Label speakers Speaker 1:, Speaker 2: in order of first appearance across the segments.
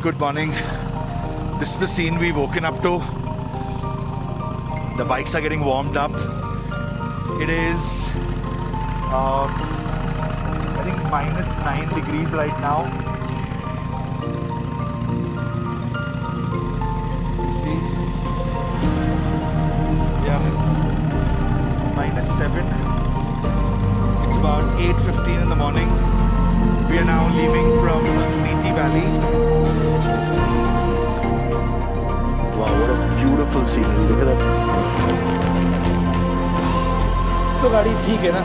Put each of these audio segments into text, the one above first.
Speaker 1: Good morning. This is the scene we've woken up to. The bikes are getting warmed up. It is, I think -9 degrees right now. You see? Yeah. -7. It's about 8:15 in the morning. We are now leaving from Methi Valley. Wow, what a beautiful scenery. Look at that. तो गाड़ी ठीक है ना?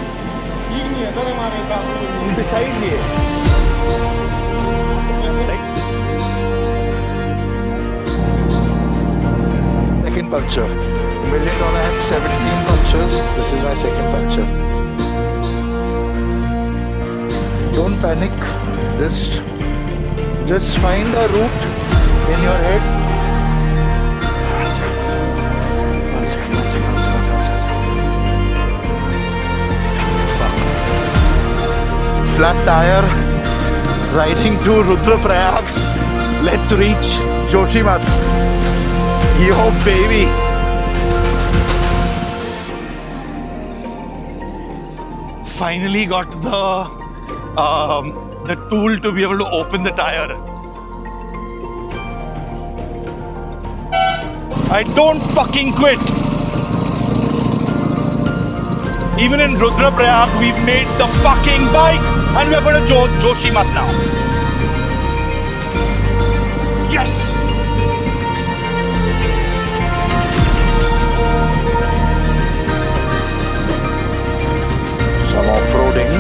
Speaker 2: ठीक नहीं है sir हमारे साथ।
Speaker 1: Besides ये second puncture. $1 million had 17 punctures. This is my second puncture. Don't panic. Just find a route in your head. One second. Fuck. Flat tire. Riding to Rudraprayag. Let's reach Joshimath. Yo, baby. Finally got the tool to be able to open the tire. I don't fucking quit. Even in Rudraprayag, we've made the fucking bike, and we're going to Joshimath now. Yes. Some off-roading.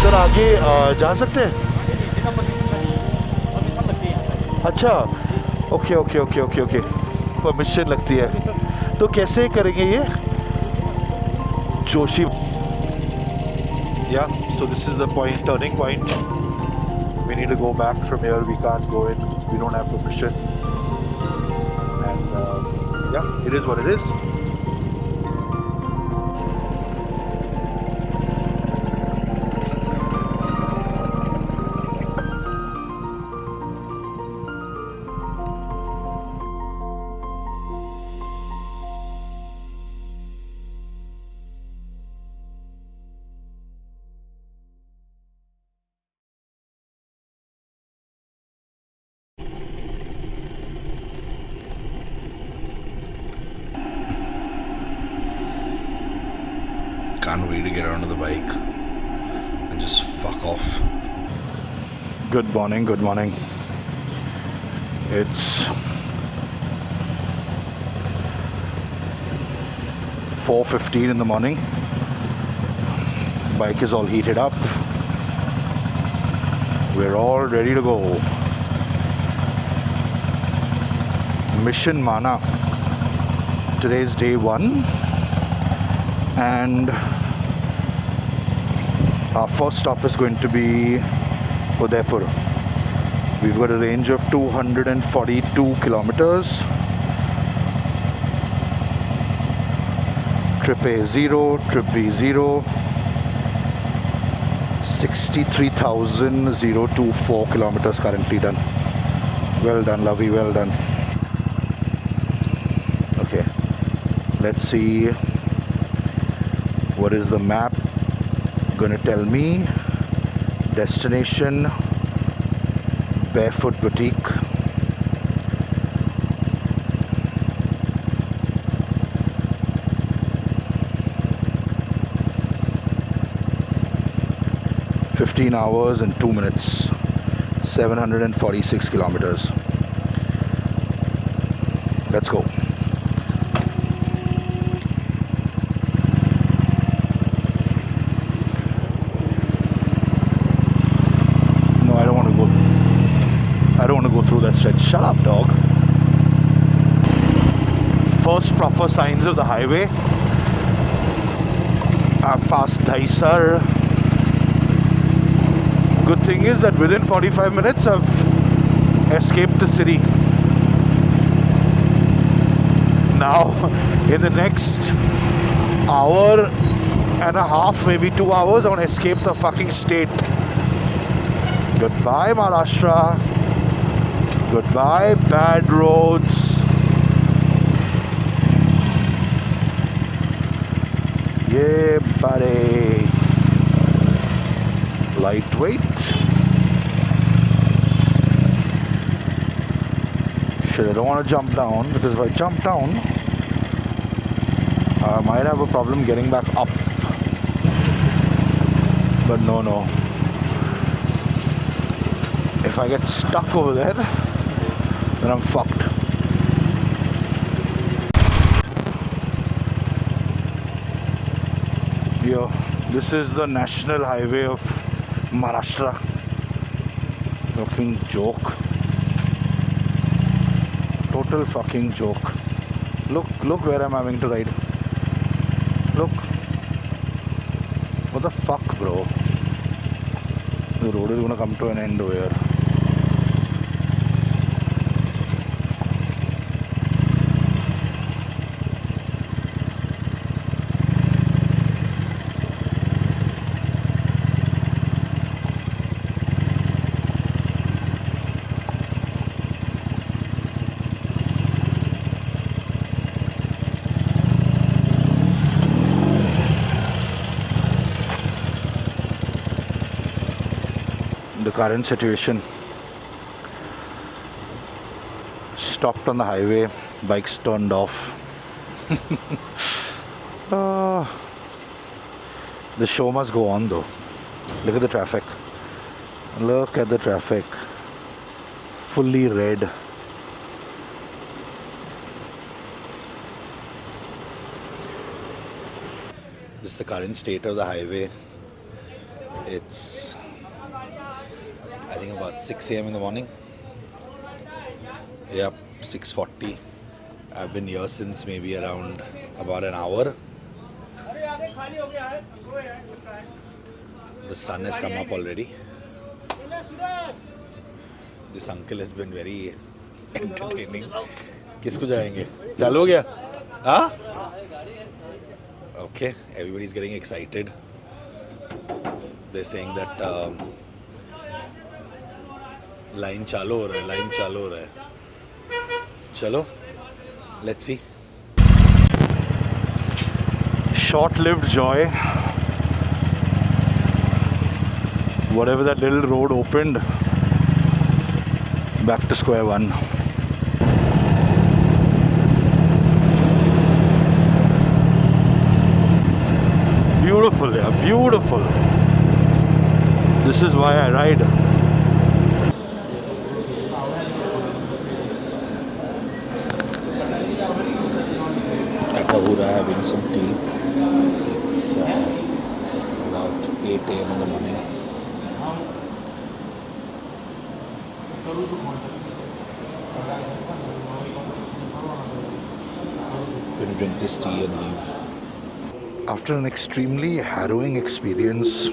Speaker 1: Sir आगे जा सकते हैं? अच्छा, okay. Permission लगती है तो कैसे करेंगे ये? Joshi Yeah, so this is the point, turning point. We need to go back from here. We can't go in. We don't have permission. And yeah, it is what it is. Can't wait to get onto the bike and just fuck off. Good morning. It's 4:15 in the morning. Bike is all heated up. We're all ready to go. Mission Mana. Today's day 1. And our first stop is going to be Udaipur. We've got a range of 242 kilometers. Trip A 0, Trip B 0. 63,024 kilometers currently done. Well done, Lovey, well done. Okay, let's see. What is the map gonna tell me? Destination Barefoot Boutique. (15 hours and 2 minutes), 746 kilometers. Let's go. I don't want to go through that stretch. Shut up, dog. proper signs of the highway. I've passed Dahisar. Good thing is that within 45 minutes I've escaped the city. Now, in the next hour and a half, maybe 2 hours, I want to escape the fucking state. Goodbye, Maharashtra. Goodbye, bad roads. Yeah, buddy. Lightweight. Shit, I don't want to jump down, because if I jump down, I might have a problem getting back up. But no. If I get stuck over there, then I'm fucked. Yo, this is the national highway of Maharashtra. Fucking joke. Total fucking joke. Look where I'm having to ride. Look. What the fuck, bro? The road is gonna come to an end over here. The current situation. Stopped on the highway, bikes turned off. The show must go on though. Look at the traffic. Look at the traffic. Fully red. This is the current state of the highway. It's, I think, about 6 a.m. in the morning. Yep, 6:40. I've been here since maybe around about an hour. The sun has come up already. This uncle has been very entertaining. किसको जाएंगे? चालू हो गया? हाँ? Okay, everybody's getting excited. They're saying that line चालू हो रहा है. चलो, let's see. Short-lived joy. Whatever that little road opened, back to square one. Beautiful, yeah, beautiful. This is why I ride. At Ahura, having some tea. It's about 8 a.m. in the morning. Gonna drink this tea and leave. After an extremely harrowing experience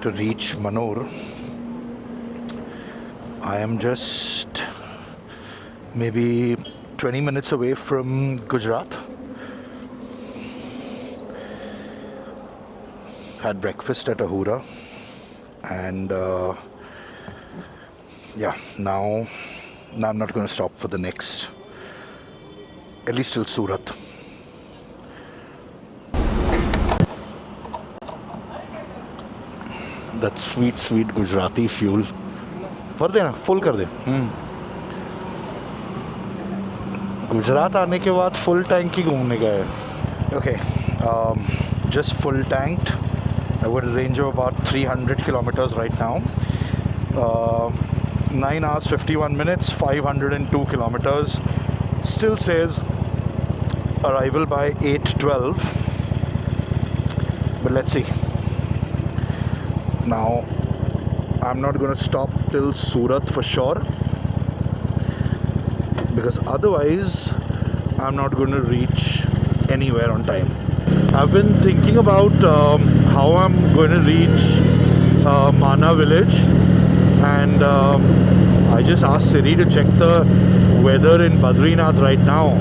Speaker 1: to reach Manor, I am just maybe 20 minutes away from Gujarat. Had breakfast at Ahura, and yeah, now I'm not going to stop for the next, at least till Surat. That sweet Gujarati fuel. भर देना, full कर दे. गुजरात आने के बाद full tank ही घूमने का है. Okay, just full tanked. I would range of about 300 kilometers right now. 9 hours 51 minutes, 502 kilometers. Still says arrival by 8:12. But let's see. Now, I'm not going to stop till Surat for sure, because otherwise I'm not going to reach anywhere on time. I've been thinking about how I'm going to reach Mana village, and I just asked Siri to check the weather in Badrinath right now.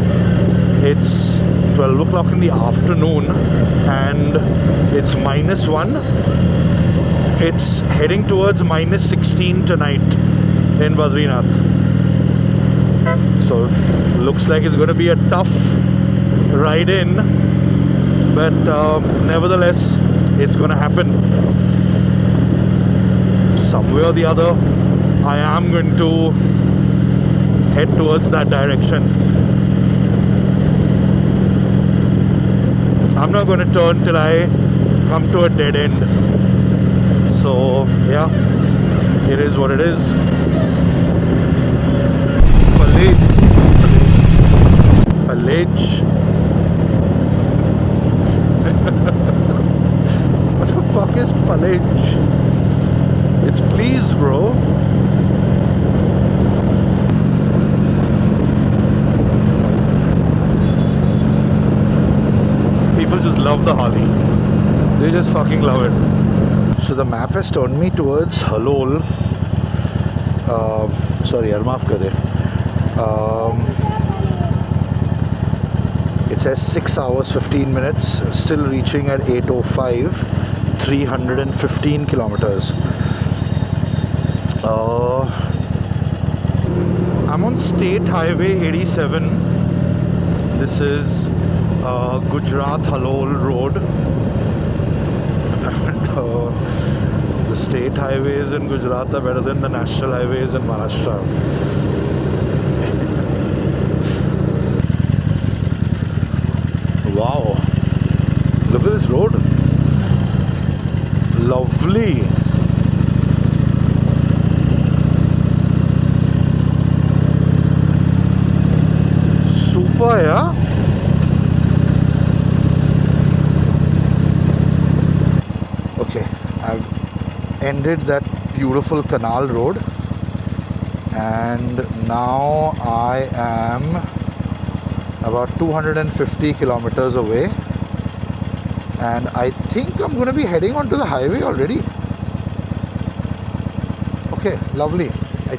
Speaker 1: It's 12 o'clock in the afternoon and it's -1. It's heading towards -16 tonight in Badrinath. So looks like it's going to be a tough ride in, but nevertheless it's going to happen. Some way or the other I am going to head towards that direction. I'm not going to turn till I come to a dead end. So yeah, it is what it is. Palej. What the fuck is Palej? It's please, bro. People just love the Harley. They just fucking love it. So the map has turned me towards Halol. Sorry, yaar, maaf kar de. It says 6 hours 15 minutes. Still reaching at 8:05. 315 kilometers. I'm on State Highway 87. This is Gujarat Halol Road. And the state highways in Gujarat are better than the national highways in Maharashtra. Wow, look at this road. Lovely. Super, yeah. Okay, I've ended that beautiful canal road and now I am about 250 kilometers away, and I think I'm going to be heading onto the highway already. Okay, lovely. I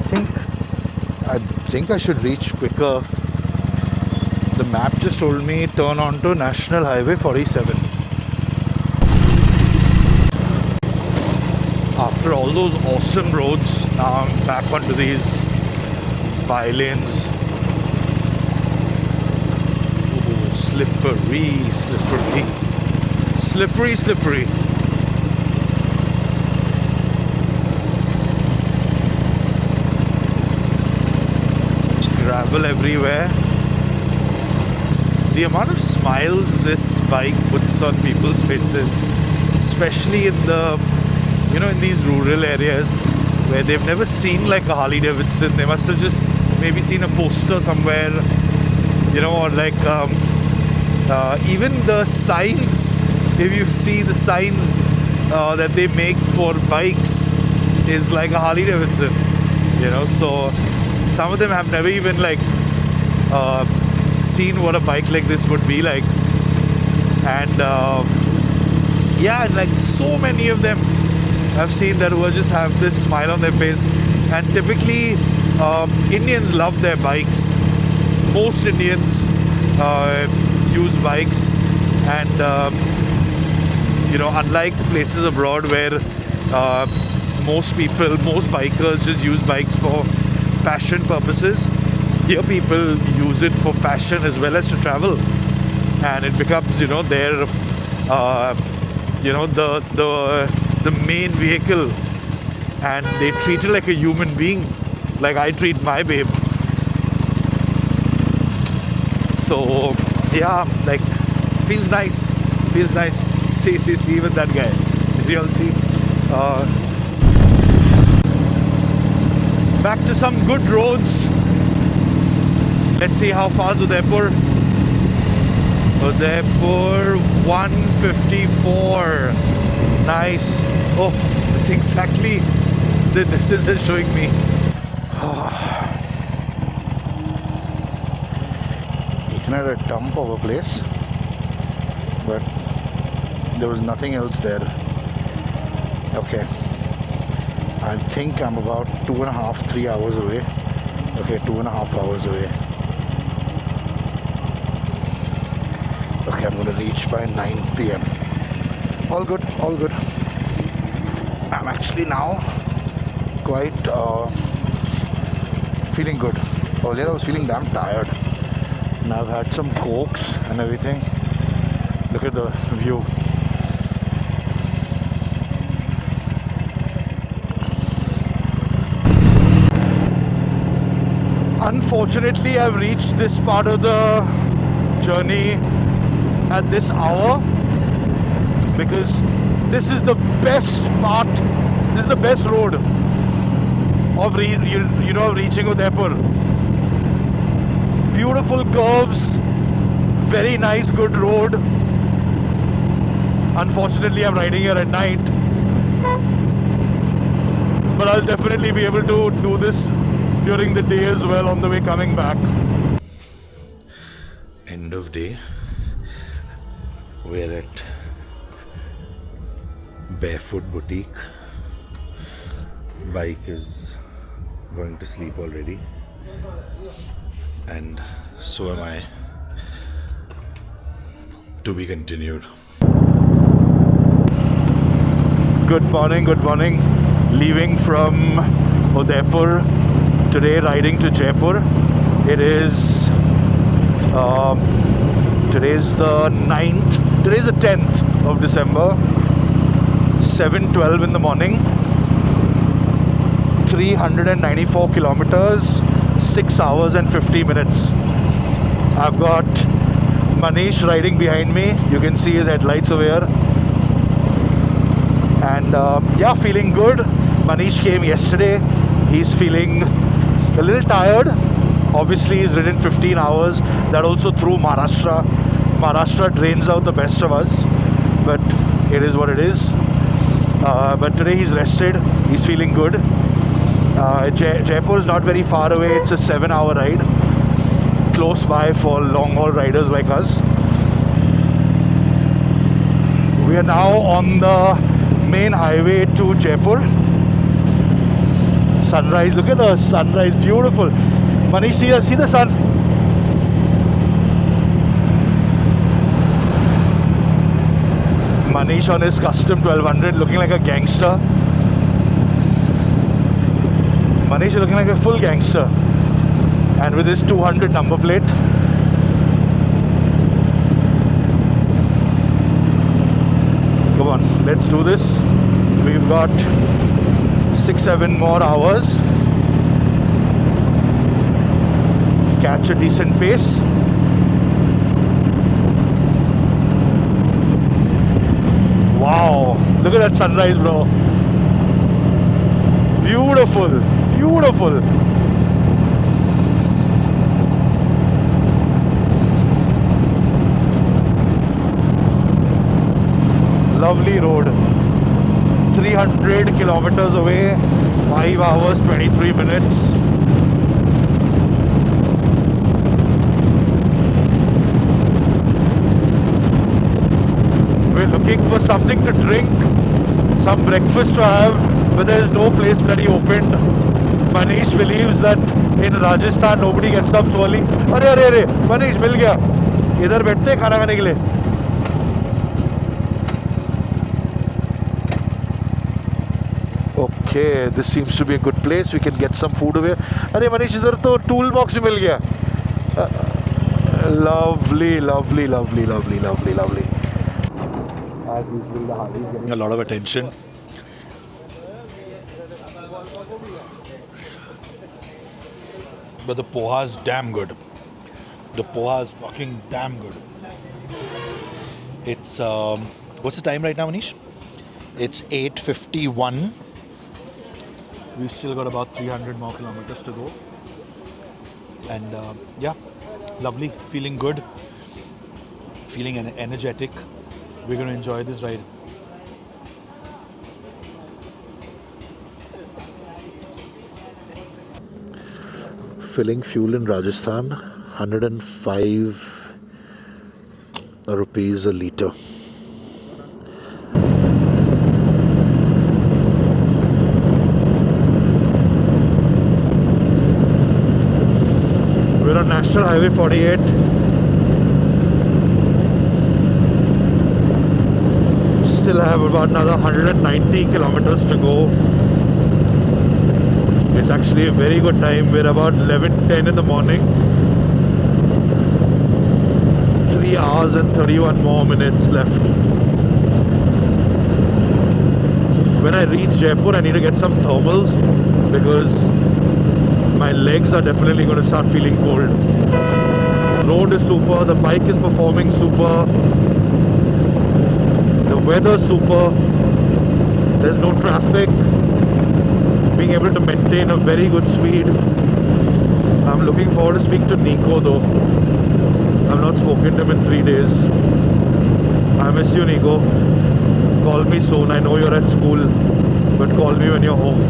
Speaker 1: think I should reach quicker. The map just told me turn onto National Highway 47. After all those awesome roads, now I'm back onto these by-lanes. Ooh, slippery. Gravel everywhere. The amount of smiles this bike puts on people's faces, especially in the, in these rural areas where they've never seen like a Harley Davidson. They must have just maybe seen a poster somewhere, or like even the signs. If you see the signs that they make for bikes is like a Harley Davidson, so some of them have never even like seen what a bike like this would be like. And and like so many of them I've seen that will just have this smile on their face. And typically Indians love their bikes. Most Indians use bikes, and unlike places abroad where most bikers just use bikes for passion purposes, here people use it for passion as well as to travel, and it becomes their the main vehicle, and they treat it like a human being, like I treat my babe. So yeah, like feels nice. See, even that guy. Did you all see? Back to some good roads. Let's see how far is Udaipur. Udaipur 154. Nice. Oh, it's exactly the distance it's showing me.
Speaker 3: at a dump of a place, but there was nothing else there. Okay, I think I'm about 2.5, 3 hours away. Okay, 2.5 hours away. Okay, I'm gonna reach by 9 p.m. All good, all good. I'm actually now quite feeling good. Earlier I was feeling damn tired. Now I've had some cokes and everything. Look at the view. Unfortunately, I've reached this part of the journey at this hour because this is the best part. This is the best road of reaching Udaipur. Beautiful curves, very nice, good road. Unfortunately, I'm riding here at night, but I'll definitely be able to do this during the day as well on the way coming back. End of day. We're at Barefoot Boutique. Bike is going to sleep already, and so am I. To be continued. Good morning, good morning. Leaving from Udaipur today, riding to Jaipur. It is today's the 9th, today's the 10th of December, 7:12 in the morning. 394 kilometers, 6 hours and 50 minutes. I've got Manish riding behind me. You can see his headlights over here. And yeah, feeling good. Manish came yesterday. He's feeling a little tired. Obviously, he's ridden 15 hours. That also through Maharashtra. Maharashtra drains out the best of us. But it is what it is. But today he's rested. He's feeling good. Jaipur is not very far away. It's a 7-hour ride. Close by for long-haul riders like us. We are now on the main highway to Jaipur. Sunrise, look at the sunrise, beautiful. Manish, see the sun. Manish on his custom 1200 looking like a gangster. Manish is looking like a full gangster. And with his 200 number plate. Come on, let's do this. We've got 6-7 more hours. Catch a decent pace. Wow, look at that sunrise, bro. Beautiful, beautiful. Lovely road. 300 kilometers away, 5 hours, 23 minutes. We're looking for something to drink, some breakfast to have, but there is no place bloody opened. Manish believes that in Rajasthan nobody gets up so early. अरे Manish मिल गया. इधर बैठते हैं खाना खाने के लिए. Okay, this seems to be a good place. We can get some food over here. अरे Manish इधर तो tool box मिल गया. Lovely, lovely, lovely, lovely, lovely, lovely. As usual, the Harley is getting a lot of attention. But the poha is damn good. The poha is fucking damn good. It's what's the time right now, Manish? It's 8:51. We've still got about 300 more kilometers to go. And yeah, lovely, feeling good, feeling energetic. We're going to enjoy this ride. Filling fuel in Rajasthan, 105 rupees a litre. We're on National Highway 48. Still have about another 190 kilometers to go. It's actually a very good time. We're about 11:10 in the morning. 3 hours and 31 more minutes left. When I reach Jaipur, I need to get some thermals because my legs are definitely going to start feeling cold. Road is super, the bike is performing super, the weather super, there's no traffic, being able to maintain a very good speed. I'm looking forward to speak to Nico though. I've not spoken to him in 3 days. I miss you, Nico. Call me soon. I know you're at school, but call me when you're home.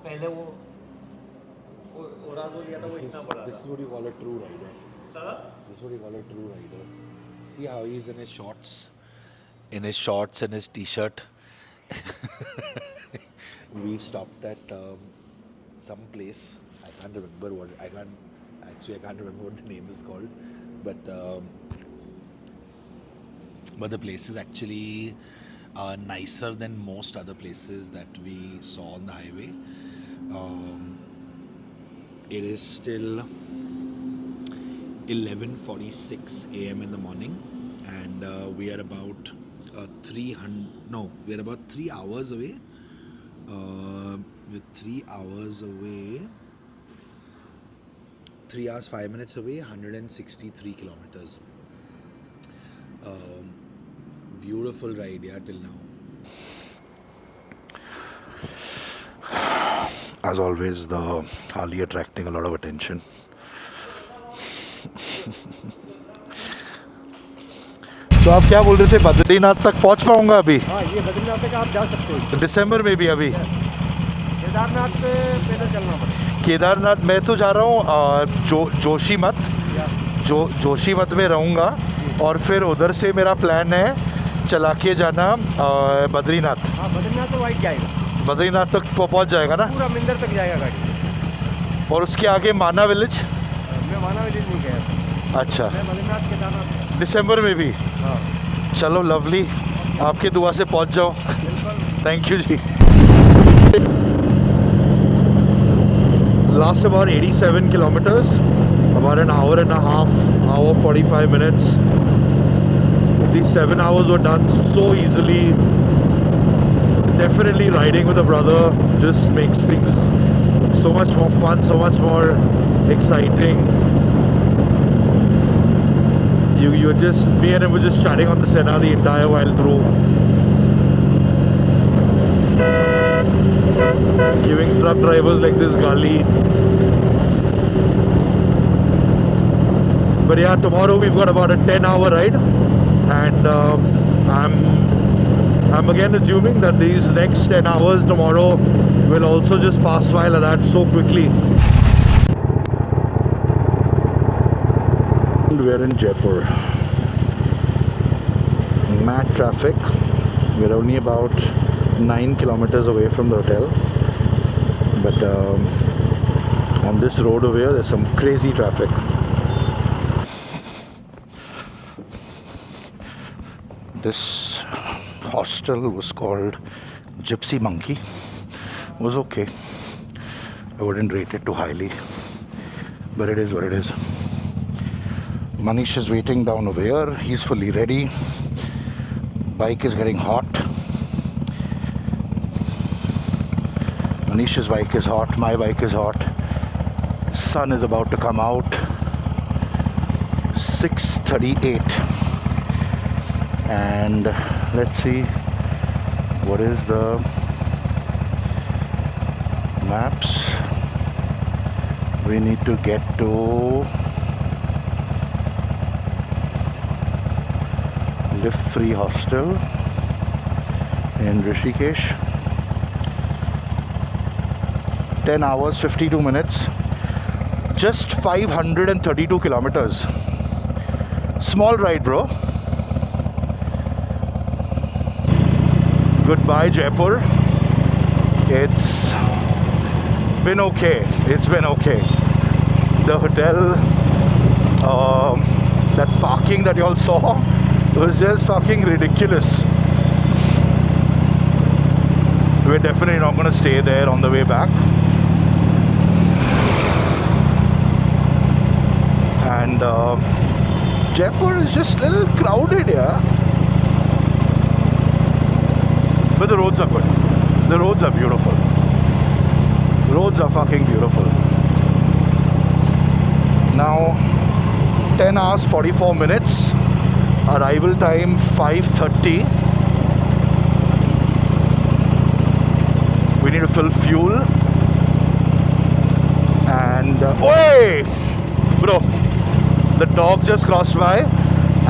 Speaker 4: पहले वो ओराज लिया था वो इतना बड़ा
Speaker 3: This is what you call a true rider. This is what you call a true rider. See how he's in his shorts. In his shorts and his t-shirt. We stopped at some place. I can't remember what I can't remember what the name is called. But the place is actually nicer than most other places that we saw on the highway. It is still 11:46 a.m. in the morning, and we are about 3 hours away. We're 3 hours away. 3 hours 5 minutes away. 163 kilometers. Beautiful ride, yeah, till now. As always, the Harley attracting a lot of attention. तो आप क्या बोल रहे थे, बद्रीनाथ तक पहुंच पाऊंगा अभी?
Speaker 2: हाँ, ये बद्रीनाथ तक आप जा सकते हो।
Speaker 3: दिसंबर में भी अभी?
Speaker 2: केदारनाथ पे पैदल चलना पड़ेगा।
Speaker 3: केदारनाथ मैं तो जा रहा हूँ जोशीमठ में रहूँगा और फिर उधर से मेरा प्लान है चला के जाना बद्रीनाथ।
Speaker 2: हाँ, बद्रीनाथ तो वाइट जाएगा।
Speaker 3: बद्रीनाथ तक पहुँच जाएगा ना?
Speaker 2: पूरा मिंदर तक जाएगा गाड़ी।
Speaker 3: और उसके आगे माना विलेज?
Speaker 2: मैं माना विलेज नहीं गया।
Speaker 3: अच्छा,
Speaker 2: मैं बद्रीनाथ केदारनाथ
Speaker 3: दिसंबर में भी?
Speaker 2: हाँ।
Speaker 3: चलो लवली, आपके दुआ से पहुँच जाओ। थैंक यू जी। Last about 87 kilometers, about an hour and a half, hour 45 minutes. These 7 hours were done so easily. Definitely riding with a brother just makes things so much more fun, so much more exciting. Me and him were just chatting on the Senna the entire while through. Giving truck drivers like this gali. But yeah, tomorrow we've got about a 10-hour ride, and I'm again assuming that these next 10 hours tomorrow will also just pass by like that so quickly. We're in Jaipur. Mad traffic. We're only about 9 kilometers away from the hotel, but on this road over here there's some crazy traffic. This hostel was called Gypsy Monkey. It was okay. I wouldn't rate it too highly, but it is what it is. Manish is waiting down over here. He's fully ready. Bike is getting hot. Manish's bike is hot. My bike is hot. Sun is about to come out. 6:38. And let's see what is the maps. We need to get to Live Free Hostel in Rishikesh. 10 hours 52 minutes. Just 532 kilometers. Small ride, bro. Goodbye, Jaipur. It's been okay. It's been okay. The hotel, that parking that you all saw was just fucking ridiculous. We're definitely not going to stay there on the way back. And Jaipur is just a little crowded, yeah. But the roads are good. The roads are beautiful. Roads are fucking beautiful. Now, 10 hours 44 minutes. Arrival time 5:30. We need to fill fuel. And oi! Bro, the dog just crossed by.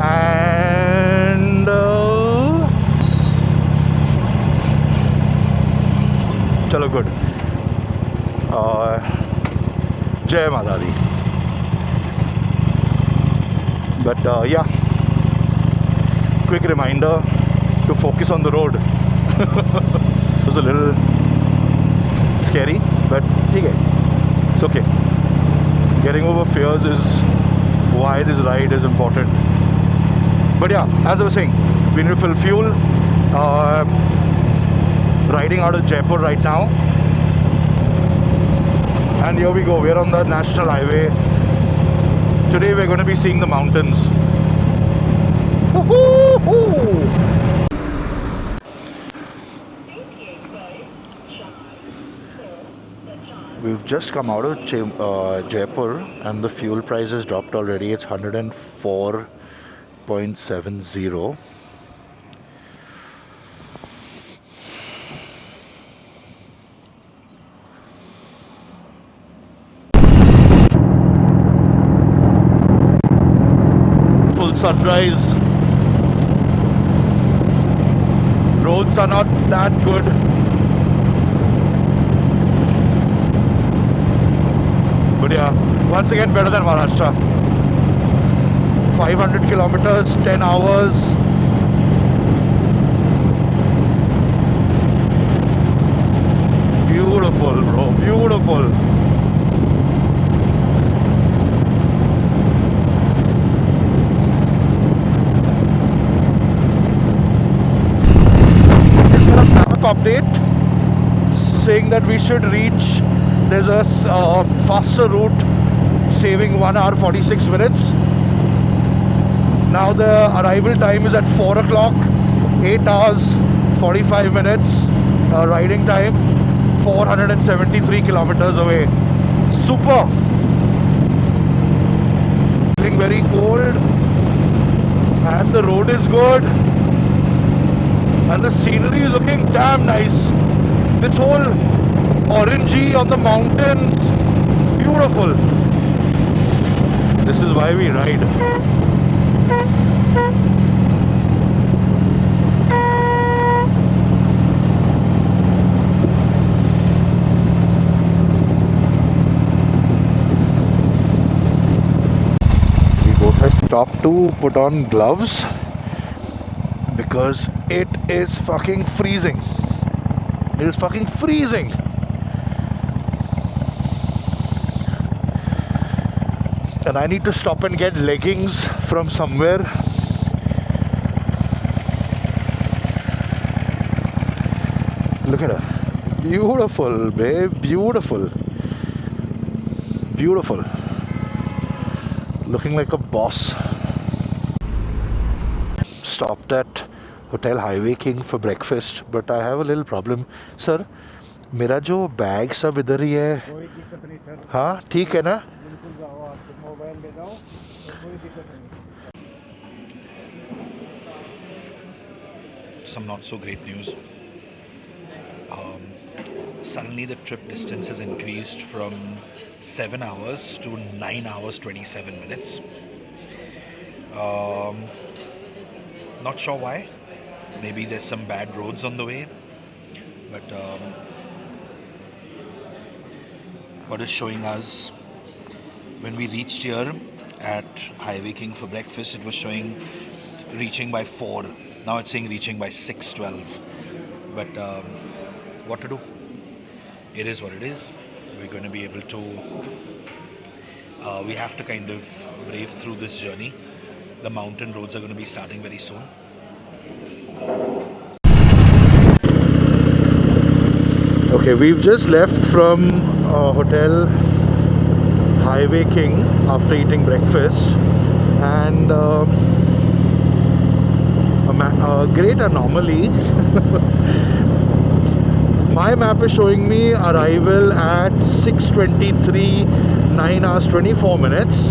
Speaker 3: And chalo, good. Jai Mata Di. But yeah, quick reminder to focus on the road. It was a little scary, but it's okay. Getting over fears is why this ride is important. But yeah, as I was saying, we need to fill fuel. Riding out of Jaipur right now. And here we go, we're on the national highway. Today we're going to be seeing the mountains. Woo-hoo-hoo! We've just come out of Jaipur and the fuel price has dropped already. It's 104.70. Full sunrise. Roads are not that good. But yeah, once again better than Maharashtra. 500 kilometers, 10 hours. Beautiful, bro, beautiful. Update saying that we should reach, there's a faster route saving 1 hour 46 minutes. Now the arrival time is at 4 o'clock, 8 hours 45 minutes riding time, 473 kilometers away. Super. Feeling very cold and the road is good. And the scenery is looking damn nice. This whole orangey on the mountains, beautiful. This is why we ride. We both have stopped to put on gloves because it is fucking freezing. It is fucking freezing. And I need to stop and get leggings from somewhere. Look at her. Beautiful, babe. Beautiful. Beautiful. Looking like a boss. Stopped at Hotel Highway King for breakfast, but I have a little problem. Sir, मेरा जो bag सब इधर ही है.
Speaker 2: कोई दिक्कत नहीं sir.
Speaker 3: हाँ, ठीक है ना?
Speaker 2: बिल्कुल जाओ, आपको मोबाइल ले जाओ, कोई दिक्कत नहीं.
Speaker 1: Some not so great news. Suddenly the trip distance has increased from 7 hours to 9 hours 27 minutes. Not sure why. Maybe there's some bad roads on the way. But
Speaker 3: what is showing us when we reached here at Highway King for breakfast, it was showing reaching by 4. Now it's saying reaching by 6:12. But what to do? It is what it is. We're going to be able to, we have to kind of brave through this journey. The mountain roads are going to be starting very soon. Okay, we've just left from Hotel Highway King after eating breakfast, and a great anomaly. My map is showing me arrival at 6:23, 9 hours 24 minutes,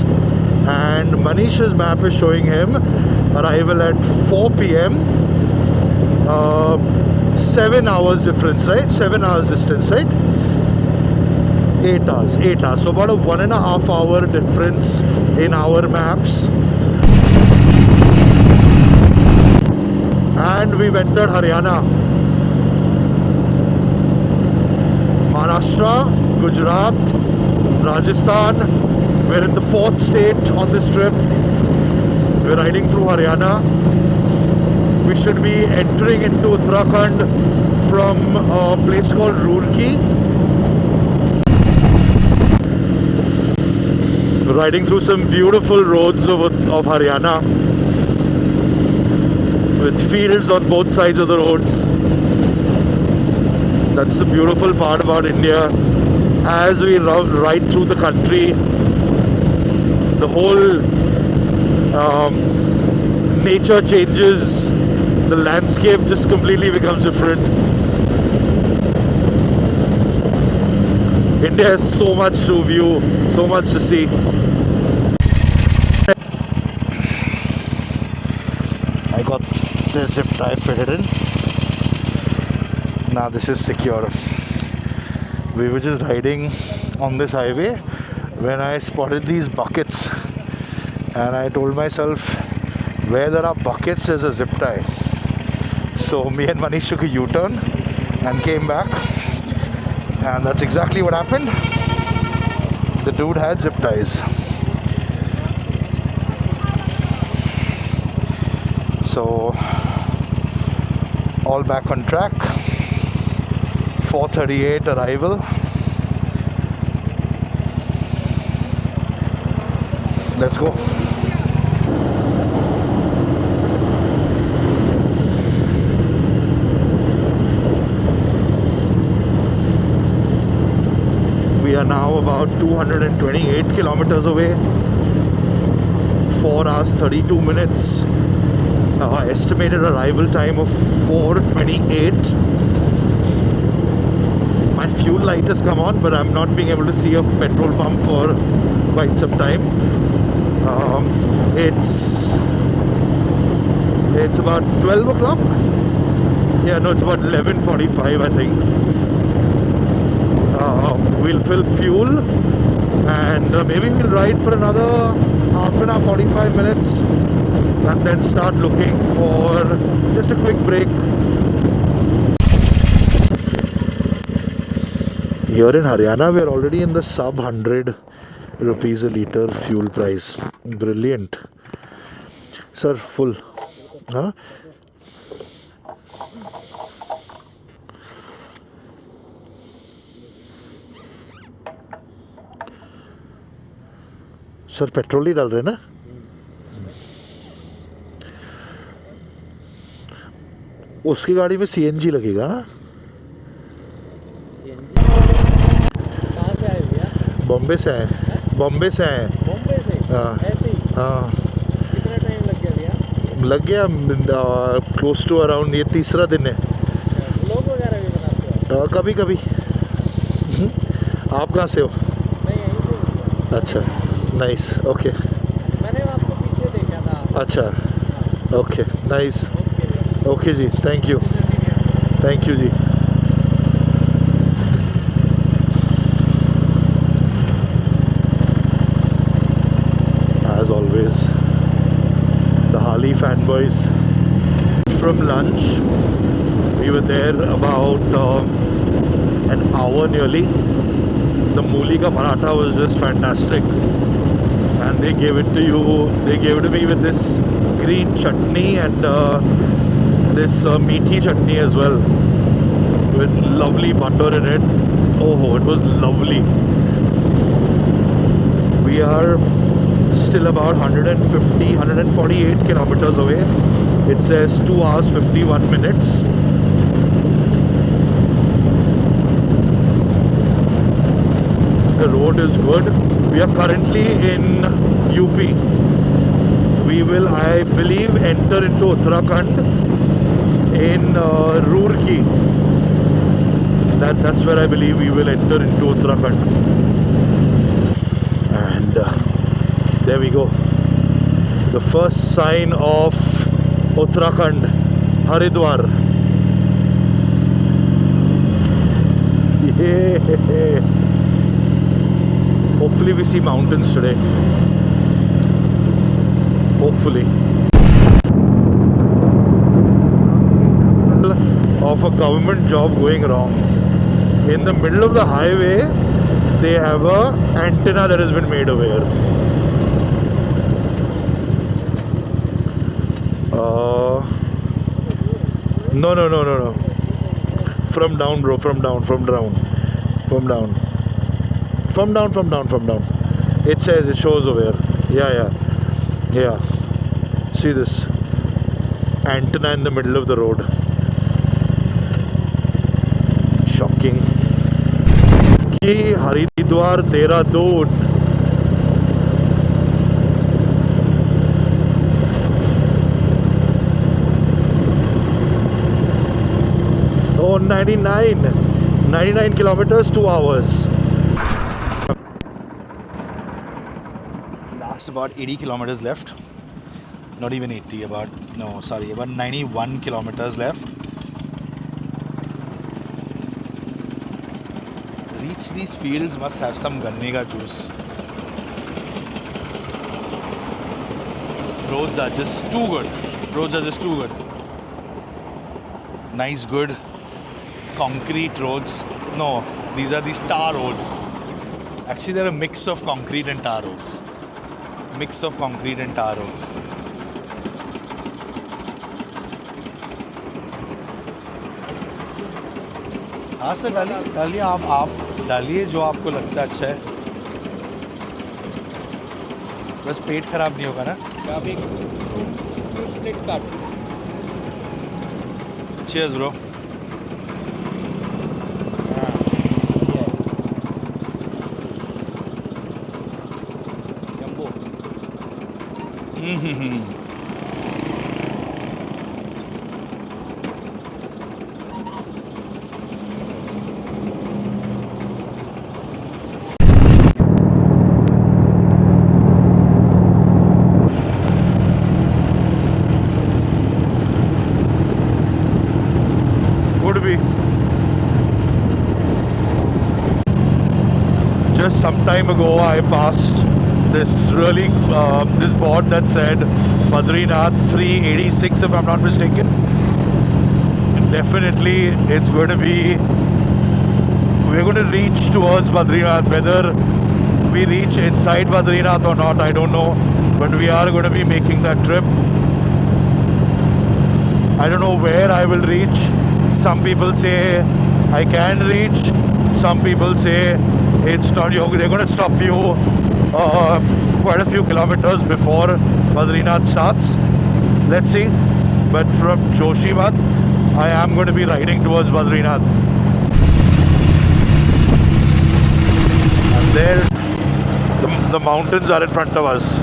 Speaker 3: and Manish's map is showing him arrival at 4 p.m. 7 hours difference, right? 7 hours distance, right? 8 hours. So about a 1.5 hour difference in our maps. And we've entered Haryana, Maharashtra, Gujarat, Rajasthan. We're in the 4th state on this trip. We're riding through Haryana. We should be entering into Uttarakhand from a place called Roorkee. Riding through some beautiful roads of Haryana, with fields on both sides of the roads. That's the beautiful part about India. As we ride through the country, the whole nature changes. The landscape just completely becomes different. India has so much to view, so much to see. I got the zip tie fitted in. Now this is secure. We were just riding on this highway when I spotted these buckets, and I told myself, where there are buckets there's a zip tie. So me and Manish took a U-turn and came back, and that's exactly what happened. The dude had zip ties. So all back on track. 4:38 arrival. Let's go. We are now about 228 kilometers away. 4 hours 32 minutes. Estimated arrival time of 4:28. My fuel light has come on, but I'm not being able to see a petrol pump for quite some time. It's about 12 o'clock. Yeah, no, it's about 11:45, I think. We'll fill fuel, and maybe we'll ride for another half an hour, 45 minutes, and then start looking for just a quick break. Here in Haryana, we're already in the sub 100 rupees a litre fuel price. Brilliant. Sir, full. Huh? Sir petrol ही डाल रहे हैं ना? उसकी गाड़ी में CNG लगेगा.
Speaker 2: कहाँ से आए भैया?
Speaker 3: बॉम्बे से आए. बॉम्बे से आए.
Speaker 2: बॉम्बे से?
Speaker 3: हाँ.
Speaker 2: ऐसे ही?
Speaker 3: हाँ.
Speaker 2: कितना टाइम लग गया भैया?
Speaker 3: लग गया क्लोज टू अराउंड. ये तीसरा दिन है.
Speaker 2: व्लॉग वगैरह भी बनाते हो?
Speaker 3: कभी कभी. आप कहाँ से हो?
Speaker 2: मैं यहीं से हूँ.
Speaker 3: अच्छा, नाइस. ओके.
Speaker 2: मैंने आपको पीछे देखा था.
Speaker 3: अच्छा, ओके, नाइस.
Speaker 2: ओके.
Speaker 3: ओके जी, थैंक यू. थैंक यू जी. As always, the Harley fanboys. From lunch, we were there about an hour nearly. The mooli ka paratha was just fantastic. And they gave it to you, they gave it to me with this green chutney and this meaty chutney as well, with lovely butter in it. Oh, it was lovely. We are still about 148 kilometers away. It says 2 hours 51 minutes. The road is good. We are currently in UP. We will, I believe, enter into Uttarakhand in Roorkee. That's where I believe we will enter into Uttarakhand. And there we go. The first sign of Uttarakhand, Haridwar. Yeah. Hopefully we see mountains today. Hopefully. Of a government job going wrong. In the middle of the highway, they have a antenna that has been made over here. No. From down, bro. From down. It says, it shows over here. Yeah. See this antenna in the middle of the road. Shocking. Ki Haridwar, Dehradun. Oh, 99 kilometers, 2 hours. Last about 80 kilometers left. Not even 80, about 91 kilometers left. Reach these fields must have some ganne ka juice. Roads are just too good. Nice, good concrete roads. No, these are these tar roads. Actually, they're a mix of concrete and tar roads. हाँ sir, डालिए आप डालिए जो आपको लगता है अच्छा है. बस पेट खराब नहीं होगा ना. Cheers, bro. Would be. Just some time ago, I passed this really this board that said Badrinath 386, if I'm not mistaken. Definitely, it's going to be. We're going to reach towards Badrinath. Whether we reach inside Badrinath or not, I don't know. But we are going to be making that trip. I don't know where I will reach. Some people say I can reach. Some people say it's not. They're going to stop you quite a few kilometers before Badrinath starts. Let's see. But from Joshimath, I am going to be riding towards Badrinath. And there, the mountains are in front of us.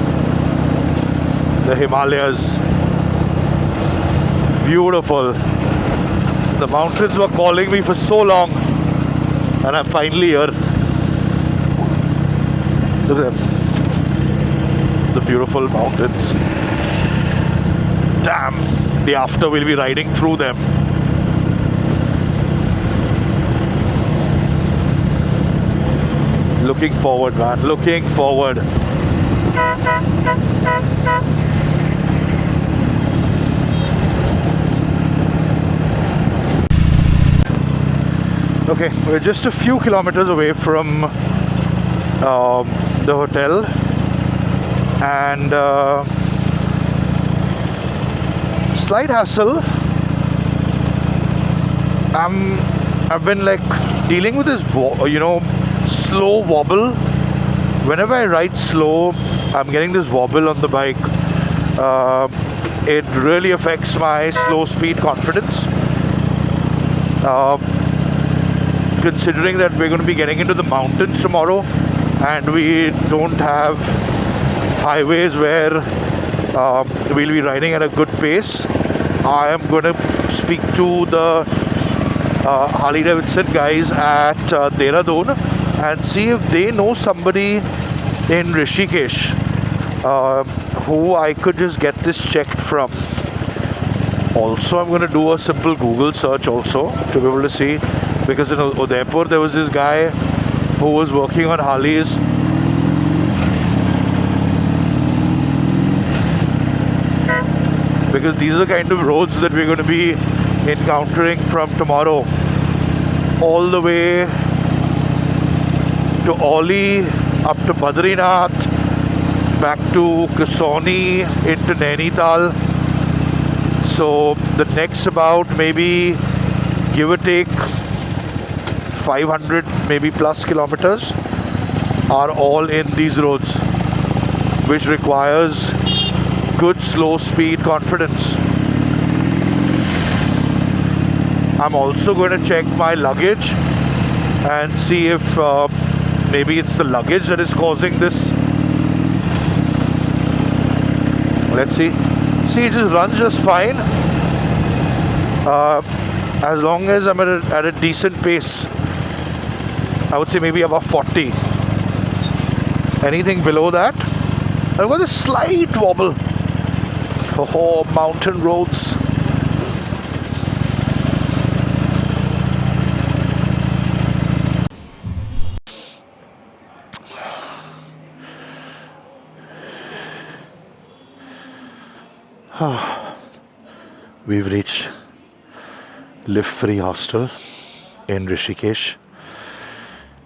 Speaker 3: The Himalayas. Beautiful. The mountains were calling me for so long, and I'm finally here. Look at them. The beautiful mountains. Damn. Day after we'll be riding through them. Looking forward, man. Looking forward. Okay, we're just a few kilometers away from the hotel, and slight hassle. I've been like dealing with this slow wobble. Whenever I ride slow, I'm getting this wobble on the bike. It really affects my slow speed confidence. Considering that we're going to be getting into the mountains tomorrow, and we don't have highways where we'll be riding at a good pace, I am going to speak to the Harley Davidson guys at Dehradun and see if they know somebody in Rishikesh who I could just get this checked from. Also, I'm going to do a simple Google search also to be able to see, because in Udaipur there was this guy who was working on Harleys. Because these are the kind of roads that we're going to be encountering from tomorrow, all the way to Oli, up to Badrinath, back to Kasoni, into Nainital. So the next about maybe give or take 500 maybe plus kilometers are all in these roads, which requires good slow speed confidence. I'm also going to check my luggage and see if maybe it's the luggage that is causing this. Let's see. See, it just runs just fine as long as I'm at a decent pace. I would say maybe about 40. Anything below that, I've got a slight wobble. Oh, mountain roads. We've reached Lift Free Hostel in Rishikesh.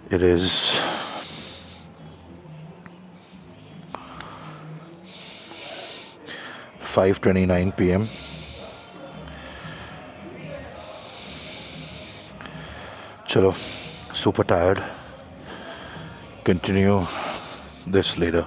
Speaker 3: It is (5:29 p.m). Chalo, super tired. Continue this later.